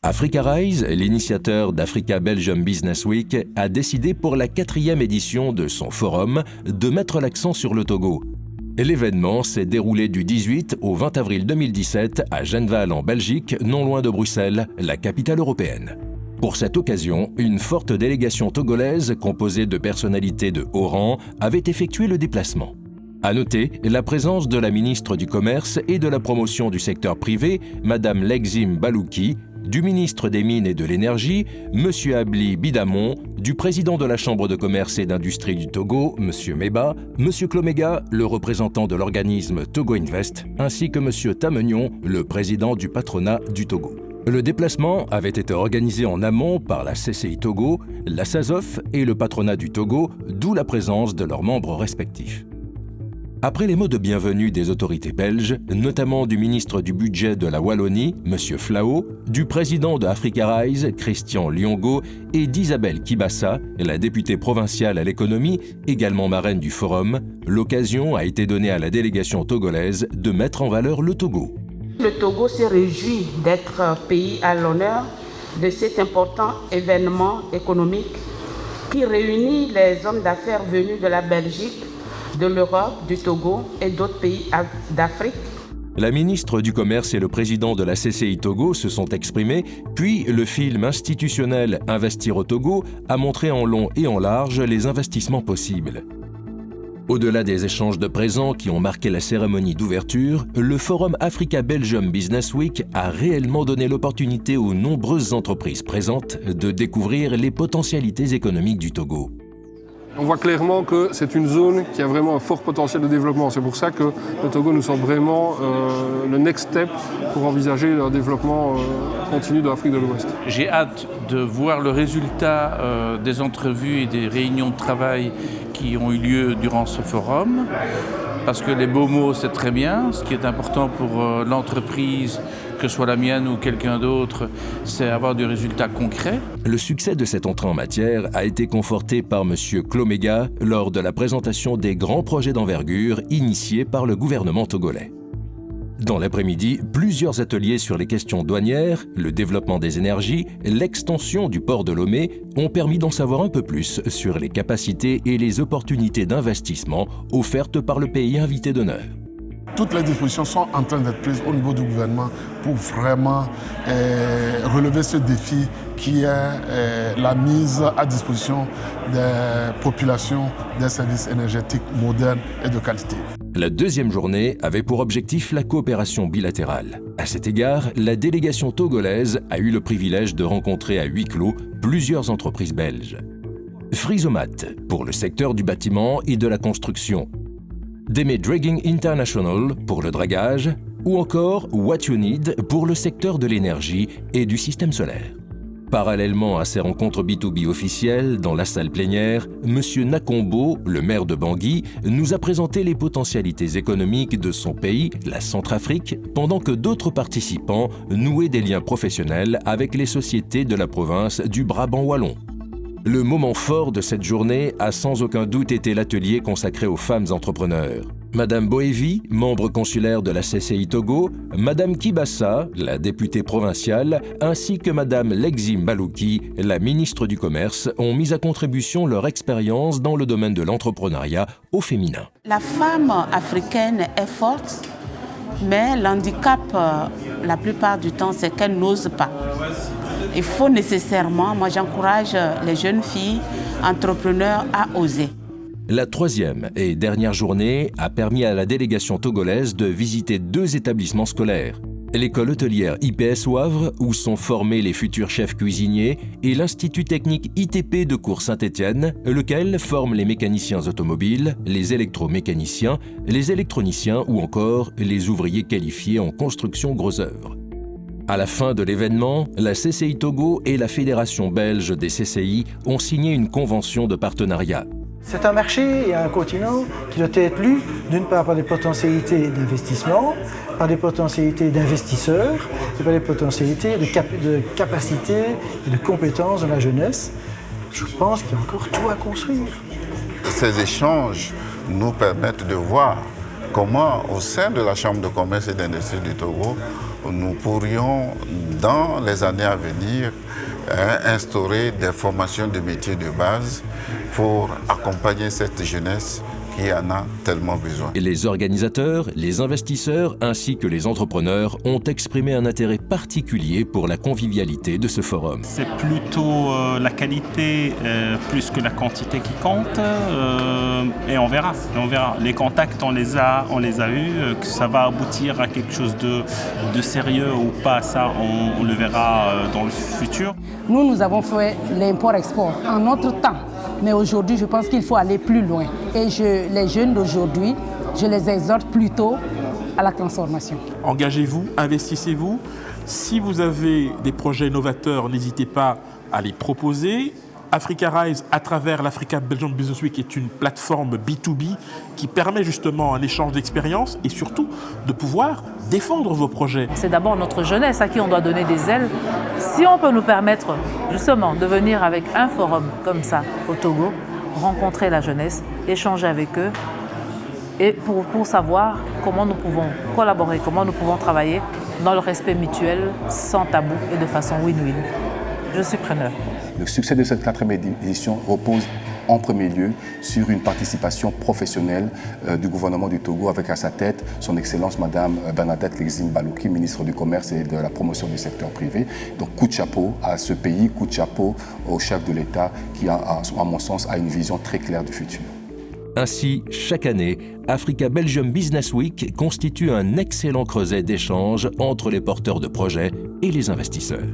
Africa Rise, l'initiateur d'Africa Belgium Business Week, a décidé pour la 4e édition de son forum de mettre l'accent sur le Togo. L'événement s'est déroulé du 18 au 20 avril 2017 à Genval en Belgique, non loin de Bruxelles, la capitale européenne. Pour cette occasion, une forte délégation togolaise composée de personnalités de haut rang avait effectué le déplacement. À noter la présence de la ministre du Commerce et de la Promotion du secteur privé, Madame Lexim Balouki, du ministre des Mines et de l'Énergie, M. Abli Bidamon, du président de la Chambre de commerce et d'industrie du Togo, M. Meba, M. Klomega, le représentant de l'organisme Togo Invest, ainsi que M. Tamenion, le président du patronat du Togo. Le déplacement avait été organisé en amont par la CCI Togo, la SASOF et le patronat du Togo, d'où la présence de leurs membres respectifs. Après les mots de bienvenue des autorités belges, notamment du ministre du Budget de la Wallonie, M. Flao, du président de Africa Rise, Christian Liongo, et d'Isabelle Kibassa, la députée provinciale à l'économie, également marraine du forum, l'occasion a été donnée à la délégation togolaise de mettre en valeur le Togo. Le Togo se réjouit d'être pays à l'honneur de cet important événement économique qui réunit les hommes d'affaires venus de la Belgique, de l'Europe, du Togo et d'autres pays d'Afrique. La ministre du Commerce et le président de la CCI Togo se sont exprimés, puis le film institutionnel Investir au Togo a montré en long et en large les investissements possibles. Au-delà des échanges de présents qui ont marqué la cérémonie d'ouverture, le forum Africa Belgium Business Week a réellement donné l'opportunité aux nombreuses entreprises présentes de découvrir les potentialités économiques du Togo. On voit clairement que c'est une zone qui a vraiment un fort potentiel de développement. C'est pour ça que le Togo nous semble vraiment le next step pour envisager le développement continu de l'Afrique de l'Ouest. J'ai hâte de voir le résultat des entrevues et des réunions de travail qui ont eu lieu durant ce forum. Parce que les beaux mots, c'est très bien. Ce qui est important pour l'entreprise, que ce soit la mienne ou quelqu'un d'autre, c'est avoir des résultats concrets. Le succès de cette entrée en matière a été conforté par M. Klomega lors de la présentation des grands projets d'envergure initiés par le gouvernement togolais. Dans l'après-midi, plusieurs ateliers sur les questions douanières, le développement des énergies, l'extension du port de Lomé ont permis d'en savoir un peu plus sur les capacités et les opportunités d'investissement offertes par le pays invité d'honneur. Toutes les dispositions sont en train d'être prises au niveau du gouvernement pour vraiment relever ce défi qui est la mise à disposition des populations des services énergétiques modernes et de qualité. La deuxième journée avait pour objectif la coopération bilatérale. À cet égard, la délégation togolaise a eu le privilège de rencontrer à huis clos plusieurs entreprises belges. Frisomat pour le secteur du bâtiment et de la construction, Deme Dragging International pour le dragage, ou encore What You Need pour le secteur de l'énergie et du système solaire. Parallèlement à ces rencontres B2B officielles dans la salle plénière, M. Nakombo, le maire de Bangui, nous a présenté les potentialités économiques de son pays, la Centrafrique, pendant que d'autres participants nouaient des liens professionnels avec les sociétés de la province du Brabant wallon. Le moment fort de cette journée a sans aucun doute été l'atelier consacré aux femmes entrepreneurs. Madame Boévi, membre consulaire de la CCI Togo, Madame Kibassa, la députée provinciale, ainsi que Madame Lexim Balouki, la ministre du Commerce, ont mis à contribution leur expérience dans le domaine de l'entrepreneuriat au féminin. La femme africaine est forte, mais l'handicap, la plupart du temps, c'est qu'elle n'ose pas. Il faut nécessairement, moi j'encourage les jeunes filles entrepreneurs à oser. La troisième et dernière journée a permis à la délégation togolaise de visiter 2 établissements scolaires. L'école hôtelière IPS Wavre, où sont formés les futurs chefs cuisiniers, et l'Institut technique ITP de Cours-Saint-Étienne, lequel forme les mécaniciens automobiles, les électromécaniciens, les électroniciens ou encore les ouvriers qualifiés en construction gros œuvre. À la fin de l'événement, la CCI Togo et la Fédération belge des CCI ont signé une convention de partenariat. C'est un marché et un continent qui doit être lu d'une part par des potentialités d'investissement, par des potentialités d'investisseurs et par des potentialités de capacité et de compétences de la jeunesse. Je pense qu'il y a encore tout à construire. Ces échanges nous permettent de voir comment, au sein de la Chambre de commerce et d'industrie du Togo, nous pourrions, dans les années à venir, instaurer des formations de métiers de base pour accompagner cette jeunesse qui en a tellement besoin. Et les organisateurs, les investisseurs ainsi que les entrepreneurs ont exprimé un intérêt particulier pour la convivialité de ce forum. C'est plutôt la qualité plus que la quantité qui compte et on verra. Les contacts, on les a eus, que ça va aboutir à quelque chose de sérieux ou pas, ça on le verra dans le futur. Nous avons fait l'import-export en notre temps. Mais aujourd'hui, je pense qu'il faut aller plus loin. Et les jeunes d'aujourd'hui, je les exhorte plutôt à la transformation. Engagez-vous, investissez-vous. Si vous avez des projets novateurs, n'hésitez pas à les proposer. Africa Rise, à travers l'Africa Belgium Business Week, est une plateforme B2B qui permet justement un échange d'expériences et surtout de pouvoir défendre vos projets. C'est d'abord notre jeunesse à qui on doit donner des ailes. Si on peut nous permettre justement de venir avec un forum comme ça au Togo, rencontrer la jeunesse, échanger avec eux et pour savoir comment nous pouvons collaborer, comment nous pouvons travailler dans le respect mutuel, sans tabou et de façon win-win. Je suis preneur. Le succès de cette 4e édition repose en premier lieu sur une participation professionnelle du gouvernement du Togo avec à sa tête son Excellence Madame Bernadette Lexine Balouki, ministre du Commerce et de la Promotion du secteur privé. Donc coup de chapeau à ce pays, coup de chapeau au chef de l'État qui, à mon sens, a une vision très claire du futur. Ainsi, chaque année, Africa Belgium Business Week constitue un excellent creuset d'échanges entre les porteurs de projets et les investisseurs.